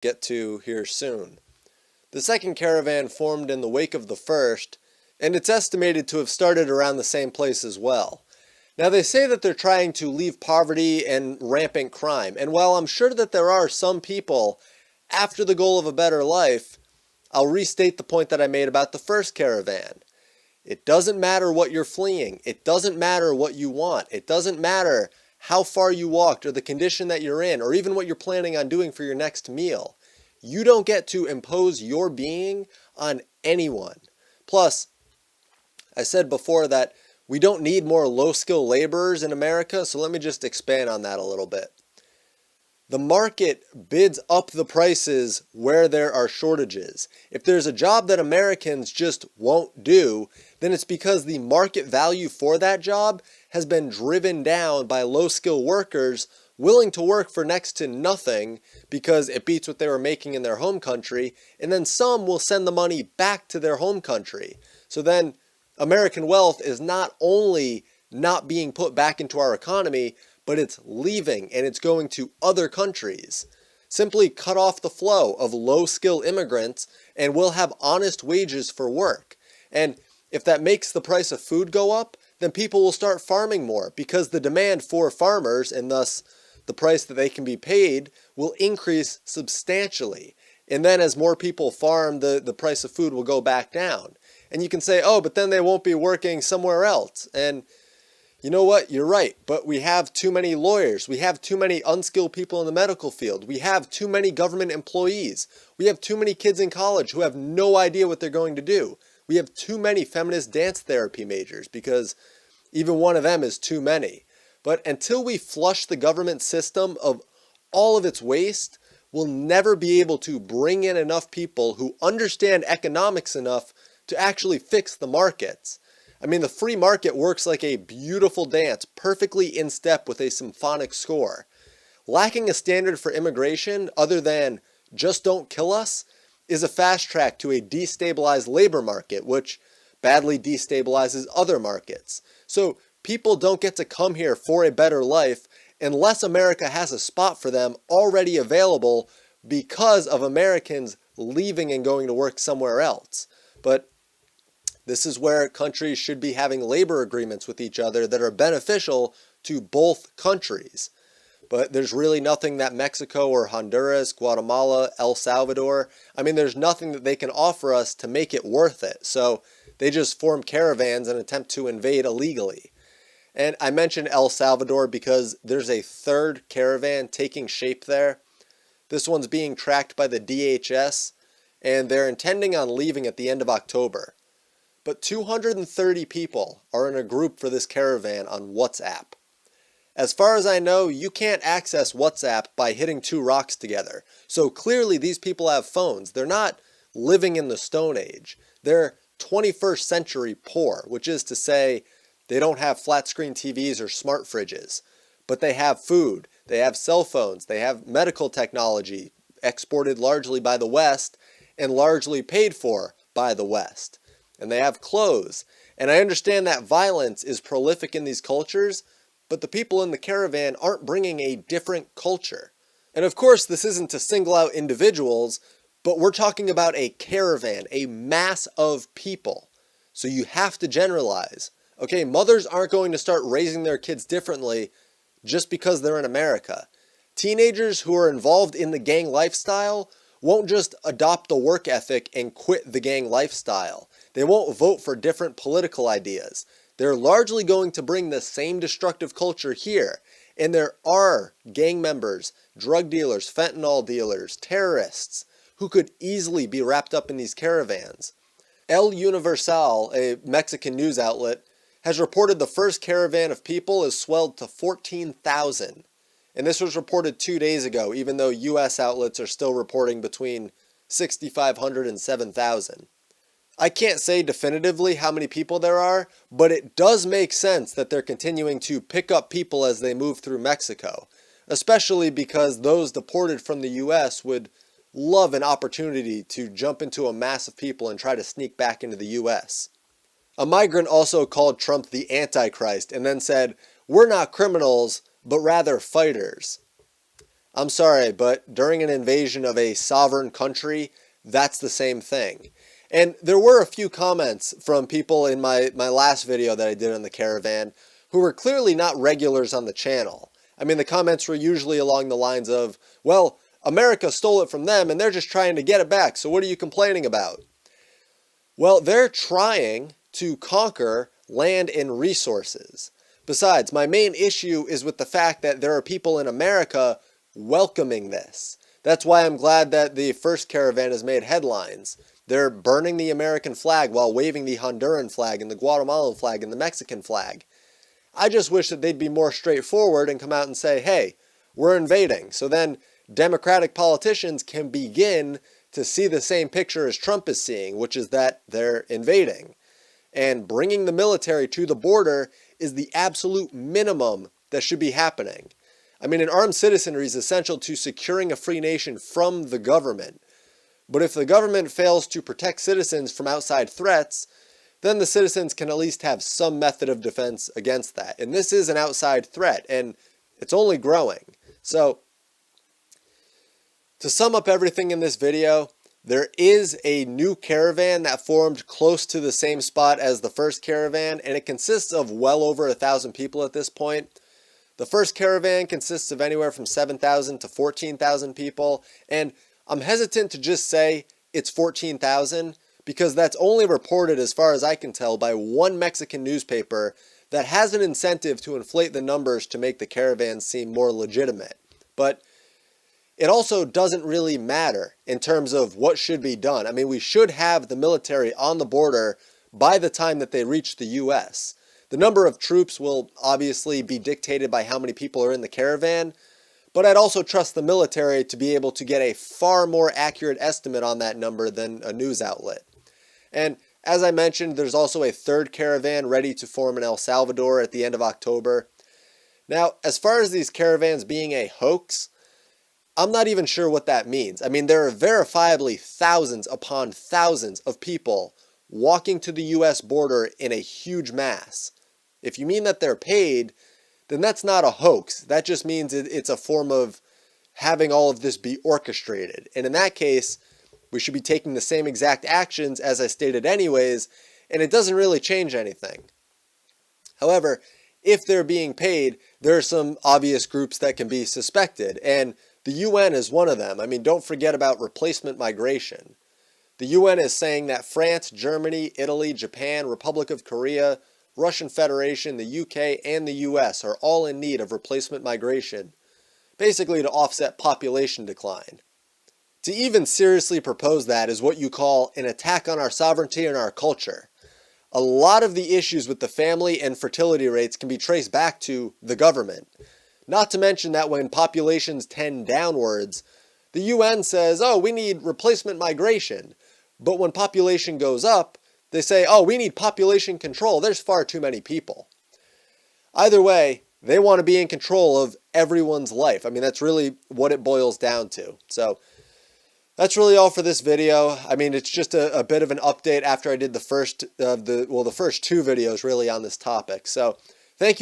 get to here soon. The second caravan formed in the wake of the first, and it's estimated to have started around the same place as well. Now they say that they're trying to leave poverty and rampant crime, and while I'm sure that there are some people after the goal of a better life, I'll restate the point that I made about the first caravan. It doesn't matter what you're fleeing. It doesn't matter what you want. It doesn't matter how far you walked or the condition that you're in or even what you're planning on doing for your next meal. You don't get to impose your being on anyone. Plus, I said before that we don't need more low-skill laborers in America, so let me just expand on that a little bit. The market bids up the prices where there are shortages. If there's a job that Americans just won't do, then it's because the market value for that job has been driven down by low-skill workers willing to work for next to nothing because it beats what they were making in their home country, and then some will send the money back to their home country. So then American wealth is not only not being put back into our economy, but it's leaving and it's going to other countries. Simply cut off the flow of low-skill immigrants and we'll have honest wages for work. And if that makes the price of food go up, then people will start farming more because the demand for farmers and thus the price that they can be paid will increase substantially. And then as more people farm, the price of food will go back down. And you can say, oh, but then they won't be working somewhere else. And you know what? You're right. But we have too many lawyers. We have too many unskilled people in the medical field. We have too many government employees. We have too many kids in college who have no idea what they're going to do. We have too many feminist dance therapy majors because even one of them is too many. But until we flush the government system of all of its waste, we'll never be able to bring in enough people who understand economics enough to actually fix the markets. I mean, the free market works like a beautiful dance, perfectly in step with a symphonic score. Lacking a standard for immigration other than just don't kill us is a fast track to a destabilized labor market, which badly destabilizes other markets. So people don't get to come here for a better life unless America has a spot for them already available because of Americans leaving and going to work somewhere else. But this is where countries should be having labor agreements with each other that are beneficial to both countries. But there's really nothing that Mexico or Honduras, Guatemala, El Salvador, I mean, there's nothing that they can offer us to make it worth it. So they just form caravans and attempt to invade illegally. And I mentioned El Salvador because there's a third caravan taking shape there. This one's being tracked by the DHS, and they're intending on leaving at the end of October. But 230 people are in a group for this caravan on WhatsApp. As far as I know, you can't access WhatsApp by hitting two rocks together. So clearly these people have phones. They're not living in the Stone Age. They're 21st century poor, which is to say they don't have flat screen TVs or smart fridges. But they have food, they have cell phones, they have medical technology exported largely by the West and largely paid for by the West. And they have clothes. And I understand that violence is prolific in these cultures, but the people in the caravan aren't bringing a different culture. And of course, this isn't to single out individuals, but we're talking about a caravan, a mass of people. So you have to generalize. Okay, mothers aren't going to start raising their kids differently just because they're in America. Teenagers who are involved in the gang lifestyle won't just adopt the work ethic and quit the gang lifestyle. They won't vote for different political ideas. They're largely going to bring the same destructive culture here. And there are gang members, drug dealers, fentanyl dealers, terrorists who could easily be wrapped up in these caravans. El Universal, a Mexican news outlet, has reported the first caravan of people has swelled to 14,000. And this was reported 2 days ago, even though US outlets are still reporting between 6,500 and 7,000. I can't say definitively how many people there are, but it does make sense that they're continuing to pick up people as they move through Mexico, especially because those deported from the US would love an opportunity to jump into a mass of people and try to sneak back into the US. A migrant also called Trump the Antichrist and then said, "We're not criminals, but rather fighters." I'm sorry, but during an invasion of a sovereign country, that's the same thing. And there were a few comments from people in my last video that I did on the caravan who were clearly not regulars on the channel. I mean, the comments were usually along the lines of, well, America stole it from them and they're just trying to get it back, so what are you complaining about? Well, they're trying to conquer land and resources. Besides, my main issue is with the fact that there are people in America welcoming this. That's why I'm glad that the first caravan has made headlines. They're burning the American flag while waving the Honduran flag and the Guatemalan flag and the Mexican flag. I just wish that they'd be more straightforward and come out and say, hey, we're invading. So then Democratic politicians can begin to see the same picture as Trump is seeing, which is that they're invading. And bringing the military to the border is the absolute minimum that should be happening. I mean, an armed citizenry is essential to securing a free nation from the government. But if the government fails to protect citizens from outside threats, then the citizens can at least have some method of defense against that. And this is an outside threat, and it's only growing. So, to sum up everything in this video, there is a new caravan that formed close to the same spot as the first caravan, and it consists of well over 1,000 people at this point. The first caravan consists of anywhere from 7,000 to 14,000 people, and I'm hesitant to just say it's 14,000 because that's only reported, as far as I can tell, by one Mexican newspaper that has an incentive to inflate the numbers to make the caravan seem more legitimate. But it also doesn't really matter in terms of what should be done. I mean, we should have the military on the border by the time that they reach the U.S. The number of troops will obviously be dictated by how many people are in the caravan, but I'd also trust the military to be able to get a far more accurate estimate on that number than a news outlet. And as I mentioned, there's also a third caravan ready to form in El Salvador at the end of October. Now, as far as these caravans being a hoax, I'm not even sure what that means. I mean, there are verifiably thousands upon thousands of people walking to the U.S. border in a huge mass. If you mean that they're paid, then that's not a hoax. That just means it's a form of having all of this be orchestrated. And in that case, we should be taking the same exact actions as I stated anyways, and it doesn't really change anything. However, if they're being paid, there are some obvious groups that can be suspected, and the UN is one of them. I mean, don't forget about replacement migration. The UN is saying that France, Germany, Italy, Japan, Republic of Korea, Russian Federation, the UK, and the US are all in need of replacement migration, basically to offset population decline. To even seriously propose that is what you call an attack on our sovereignty and our culture. A lot of the issues with the family and fertility rates can be traced back to the government. Not to mention that when populations tend downwards, the UN says, oh, we need replacement migration. But when population goes up, they say, oh, we need population control. There's far too many people. Either way, they want to be in control of everyone's life. I mean, that's really what it boils down to. So that's really all for this video. I mean, it's just a bit of an update after I did the first two videos really on this topic. So thank you.